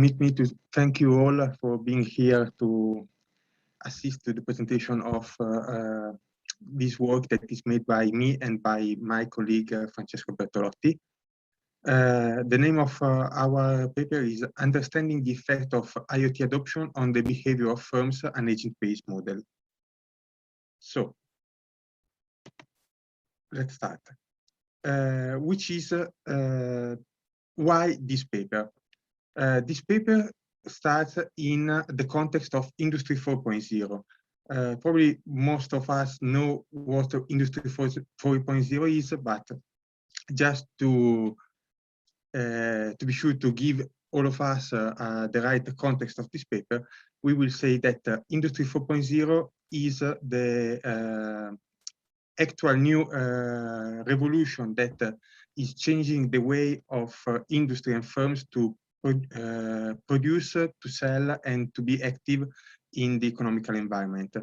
permit me to thank you all for being here to assist to the presentation of this work that is made by me and by my colleague Francesco Bertolotti. The name of our paper is Understanding the Effect of IoT Adoption on the Behavior of Firms, an Agent-Based Model. So, let's start. Which is why this paper? This paper starts in the context of Industry 4.0. Probably most of us know what Industry 4.0 is, but just to be sure to give all of us the right context of this paper, we will say that Industry 4.0 is the actual new revolution that is changing the way of industry and firms to produce, to sell, and to be active in the economical environment.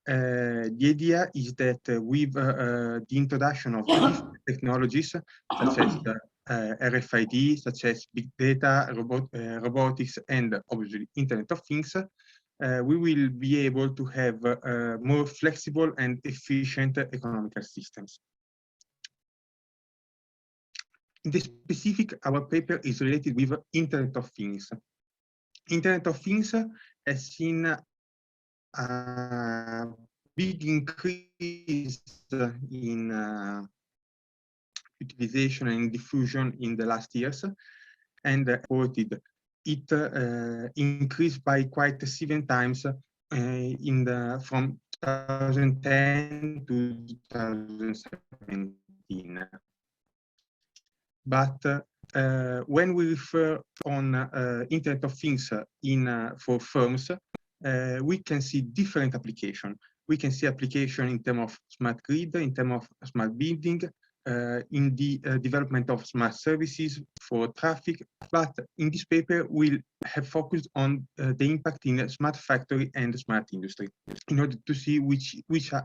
The idea is that with the introduction of different technologies, such as RFID, such as big data, robotics, and obviously Internet of Things, we will be able to have more flexible and efficient economical systems. In the specific, our paper is related with Internet of Things. Internet of Things has seen a big increase in utilization and diffusion in the last years, and reported it increased by quite 7 times from 2010 to 2017. But when we refer on Internet of Things for firms, we can see different applications. We can see application in terms of smart grid, in terms of smart building, in the development of smart services for traffic. But in this paper, we'll have focused on the impact in smart factory and smart industry in order to see which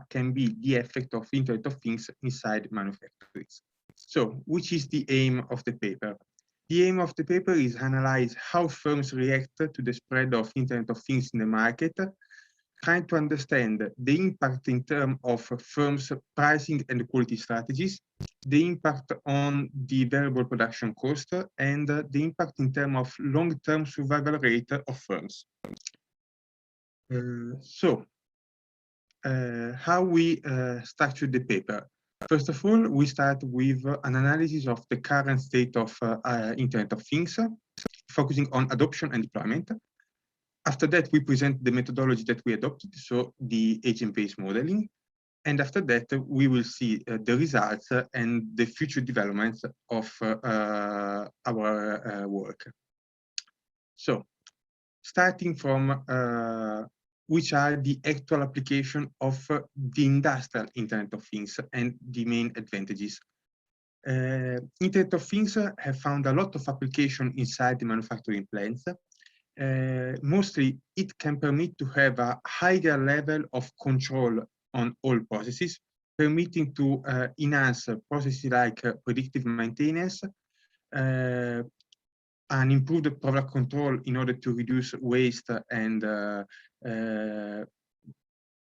can be the effect of Internet of Things inside manufacturers. So, which is the aim of the paper? The aim of the paper is analyze how firms react to the spread of Internet of Things in the market, trying to understand the impact in terms of firms' pricing and quality strategies, the impact on the variable production cost, and the impact in terms of long-term survival rate of firms. How we structure the paper? First of all, we start with an analysis of the current state of Internet of Things, focusing on adoption and deployment. After that, we present the methodology that we adopted, so the agent-based modeling. And after that, we will see the results and the future developments of our work. So, starting from which are the actual application of the industrial Internet of Things and the main advantages. Internet of Things have found a lot of application inside the manufacturing plants. Mostly, it can permit to have a higher level of control on all processes, permitting to enhance processes like predictive maintenance, an improved product control in order to reduce waste and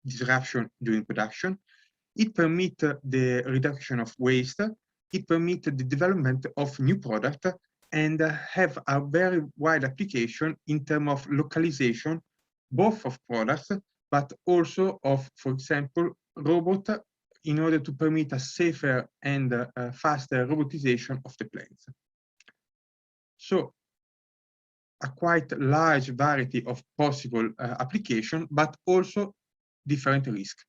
disruption during production. It permits the reduction of waste. It permits the development of new products and have a very wide application in terms of localization, both of products, but also of, for example, robot, in order to permit a safer and faster robotization of the plants. So, a quite large variety of possible application, but also different risks.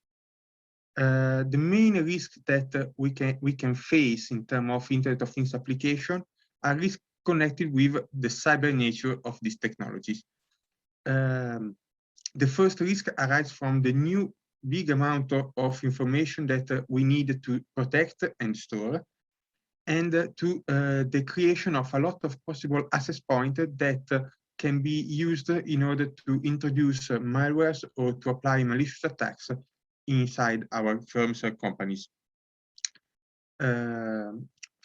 The main risk that we can face in terms of Internet of Things application are risks connected with the cyber nature of these technologies. The first risk arises from the new big amount of information that we need to protect and store, and to the creation of a lot of possible access points that can be used in order to introduce malwares or to apply malicious attacks inside our firms and companies.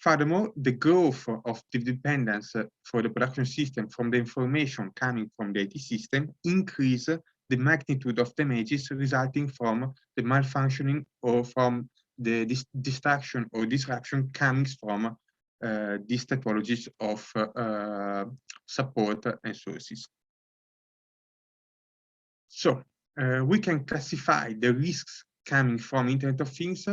Furthermore, the growth of the dependence for the production system from the information coming from the IT system increase the magnitude of damages resulting from the malfunctioning or from the distraction or disruption coming from these typologies of support and sources. So we can classify the risks coming from Internet of Things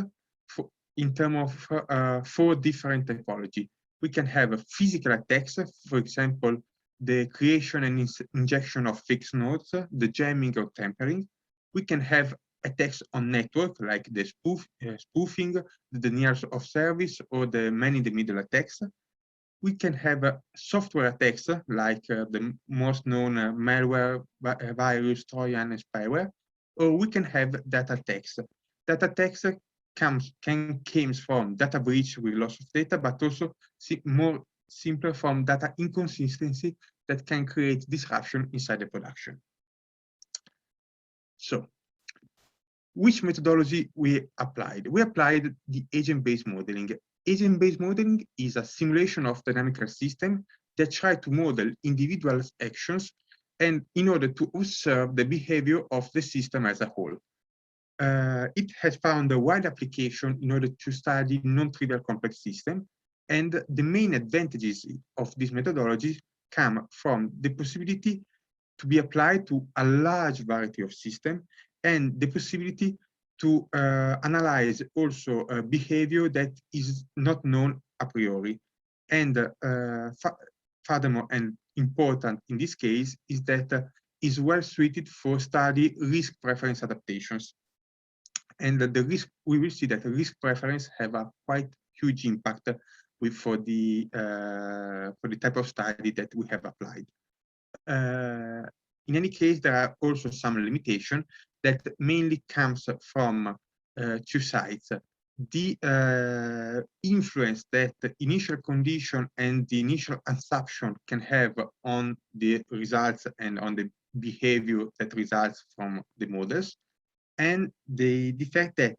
in terms of 4 different typologies. We can have physical attacks, for example, the creation and injection of fake nodes, the jamming or tampering. We can have attacks on network, like the spoofing, the denial of service, or the man-in-the-middle attacks. We can have software attacks, like the most known malware, virus, Trojan, and spyware, or we can have data attacks. Data attacks came from data breach with loss of data, but also more simpler from data inconsistency that can create disruption inside the production. So, which methodology we applied? We applied the agent-based modeling. Agent-based modeling is a simulation of dynamical system that try to model individual actions and in order to observe the behavior of the system as a whole. It has found a wide application in order to study non-trivial complex systems, and the main advantages of this methodology come from the possibility to be applied to a large variety of systems and the possibility to analyze also behavior that is not known a priori. And furthermore, and important in this case, is that is well suited for study risk preference adaptations. And the risk, we will see that the risk preference have a quite huge impact for the type of study that we have applied. In any case, there are also some limitations that mainly comes from 2 sides. The influence that the initial condition and the initial assumption can have on the results and on the behavior that results from the models, and the fact that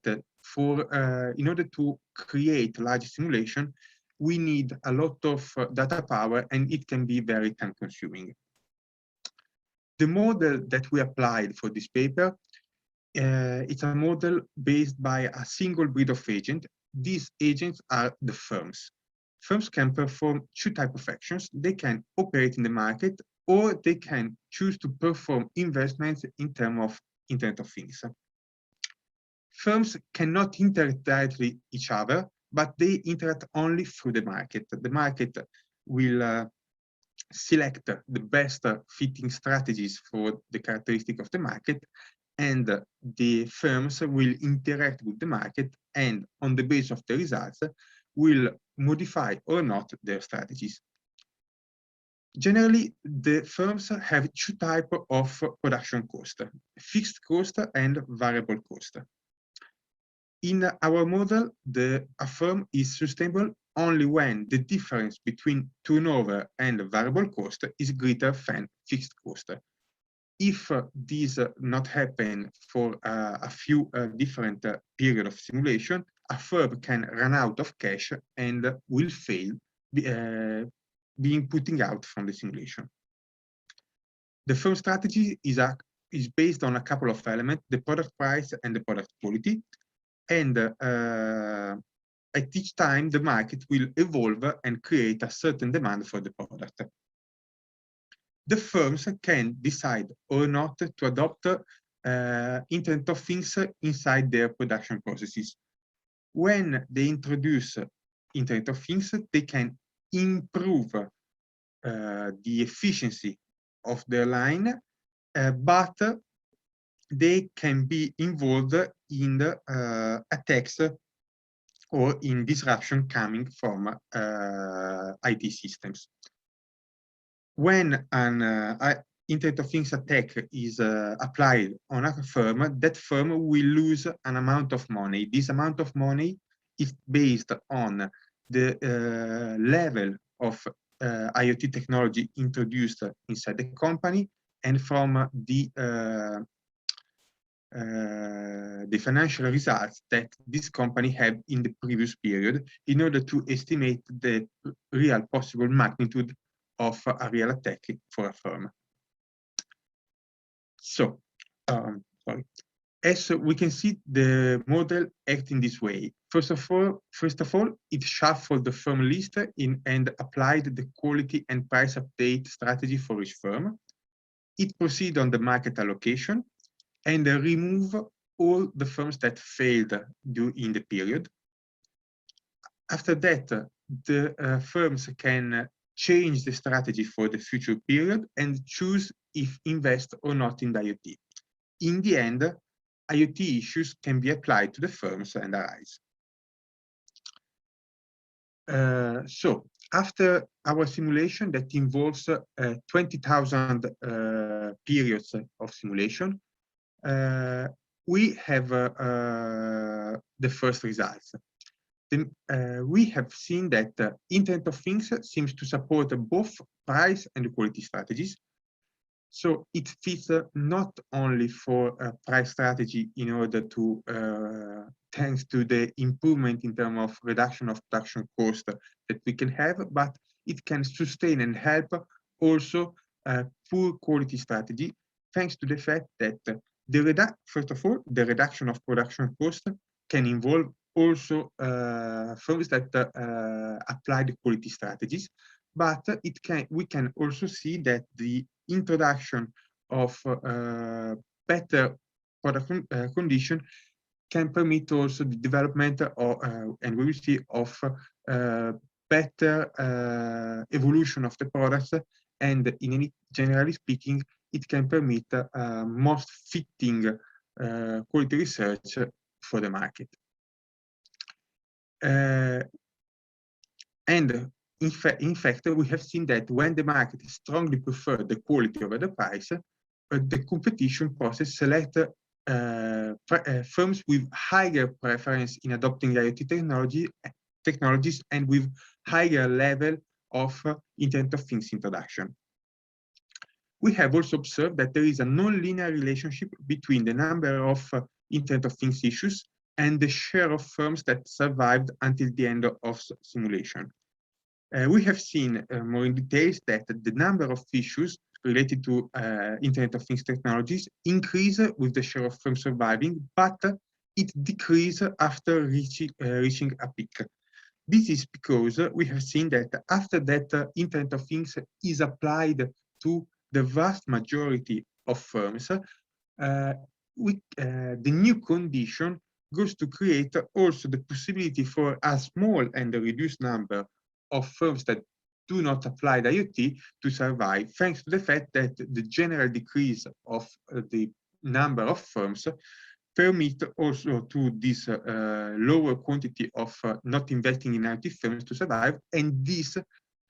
in order to create large simulation, we need a lot of data power, and it can be very time consuming. The model that we applied for this paper, it's a model based by a single breed of agent. These agents are the firms. Firms can perform 2 types of actions. They can operate in the market, or they can choose to perform investments in terms of Internet of Things. Firms cannot interact directly each other, but they interact only through the market. The market will select the best fitting strategies for the characteristic of the market, and the firms will interact with the market, and on the basis of the results will modify or not their strategies. Generally, the firms have 2 types of production cost: fixed cost and variable cost. In our model, a firm is sustainable only when the difference between turnover and variable cost is greater than fixed cost. If this not happen for a few different periods of simulation, a firm can run out of cash and will fail being putting out from the simulation. The firm strategy is based on a couple of elements: the product price and the product quality. And at each time, the market will evolve and create a certain demand for the product. The firms can decide or not to adopt Internet of Things inside their production processes. When they introduce Internet of Things, they can improve the efficiency of their line, but they can be involved in the attacks or in disruption coming from IT systems. When an Internet of Things attack is applied on a firm, that firm will lose an amount of money. This amount of money is based on the level of IoT technology introduced inside the company, and from the the financial results that this company had in the previous period in order to estimate the real possible magnitude of a real attack for a firm. So, sorry. As we can see, the model acts in this way. First of all, it shuffled the firm list and applied the quality and price update strategy for each firm. It proceeded on the market allocation and remove all the firms that failed in the period. After that, the firms can change the strategy for the future period and choose if invest or not in the IoT. In the end, IoT issues can be applied to the firms and arise. So after our simulation that involves 20,000 periods of simulation, we have the first results. Then, we have seen that Internet of Things seems to support both price and quality strategies. So it fits not only for a price strategy in order to, thanks to the improvement in terms of reduction of production cost that we can have, but it can sustain and help also poor quality strategy, thanks to the fact that first of all, the reduction of production cost can involve also firms that apply the quality strategies, but we can also see that the introduction of better product condition can permit also the development of, and we will see, of better evolution of the products, and generally speaking, it can permit most fitting quality research for the market. And in fact, we have seen that when the market strongly prefers the quality over the price, the competition process select firms with higher preference in adopting IoT technologies and with higher level of Internet of Things introduction. We have also observed that there is a non-linear relationship between the number of Internet of Things issues and the share of firms that survived until the end of simulation. We have seen more in details that the number of issues related to Internet of Things technologies increase with the share of firms surviving, but it decreases after reaching a peak. This is because we have seen that after that Internet of Things is applied to the vast majority of firms, the new condition goes to create also the possibility for a small and a reduced number of firms that do not apply the IoT to survive, thanks to the fact that the general decrease of the number of firms permit also to this lower quantity of not investing in IoT firms to survive, and this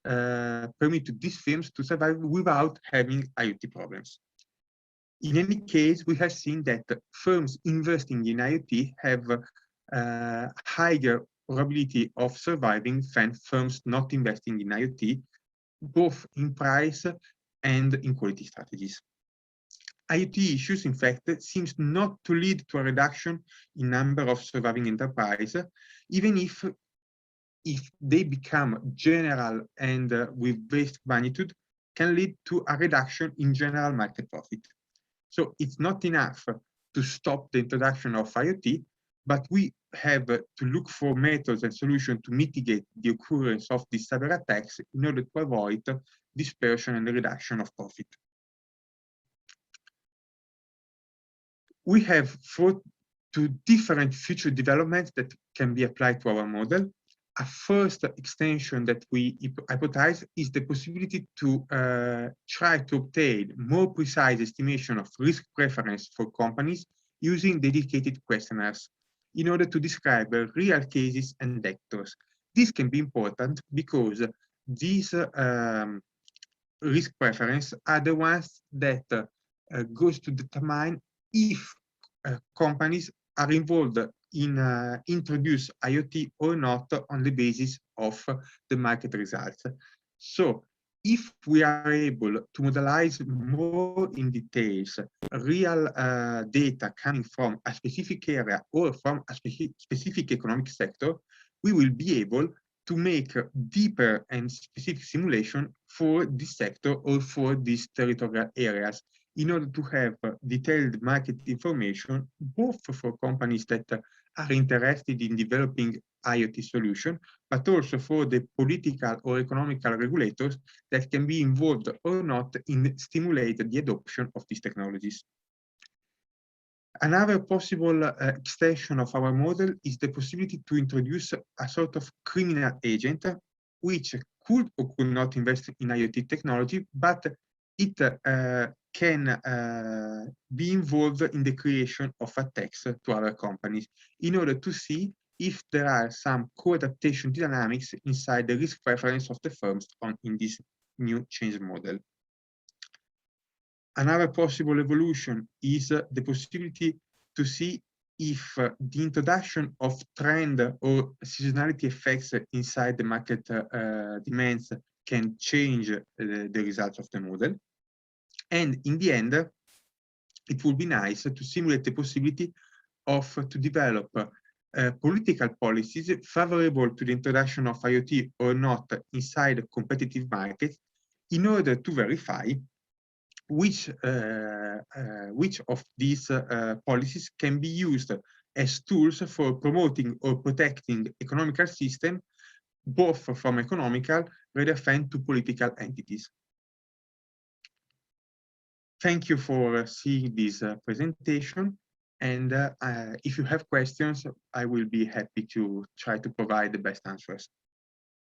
permit these firms to survive without having IoT problems. In any case, we have seen that firms investing in IoT have higher probability of surviving than firms not investing in IoT, both in price and in quality strategies. IoT issues, in fact, seems not to lead to a reduction in number of surviving enterprises, even if they become general and with basic magnitude, can lead to a reduction in general market profit. So it's not enough to stop the introduction of IoT, but we have to look for methods and solutions to mitigate the occurrence of these cyber attacks in order to avoid dispersion and reduction of profit. We have thought to different future developments that can be applied to our model. A first extension that we hypothesize is the possibility to try to obtain more precise estimation of risk preference for companies using dedicated questionnaires in order to describe real cases and actors. This can be important because these risk preference are the ones that goes to determine if companies are involved in introduce IoT or not on the basis of the market results. So if we are able to modelize more in details real data coming from a specific area or from a specific economic sector, we will be able to make deeper and specific simulation for this sector or for these territorial areas in order to have detailed market information, both for companies that are interested in developing IoT solution, but also for the political or economical regulators that can be involved or not in stimulate the adoption of these technologies. Another possible extension of our model is the possibility to introduce a sort of criminal agent, which could or could not invest in IoT technology, but it can be involved in the creation of attacks to other companies in order to see if there are some co-adaptation dynamics inside the risk preference of the firms in this new change model. Another possible evolution is the possibility to see if the introduction of trend or seasonality effects inside the market demands can change the results of the model. And in the end, it would be nice to simulate the possibility to develop political policies favorable to the introduction of IoT or not inside competitive markets in order to verify which of these policies can be used as tools for promoting or protecting economical system, both from economical rather than to political entities. Thank you for seeing this presentation. And if you have questions, I will be happy to try to provide the best answers.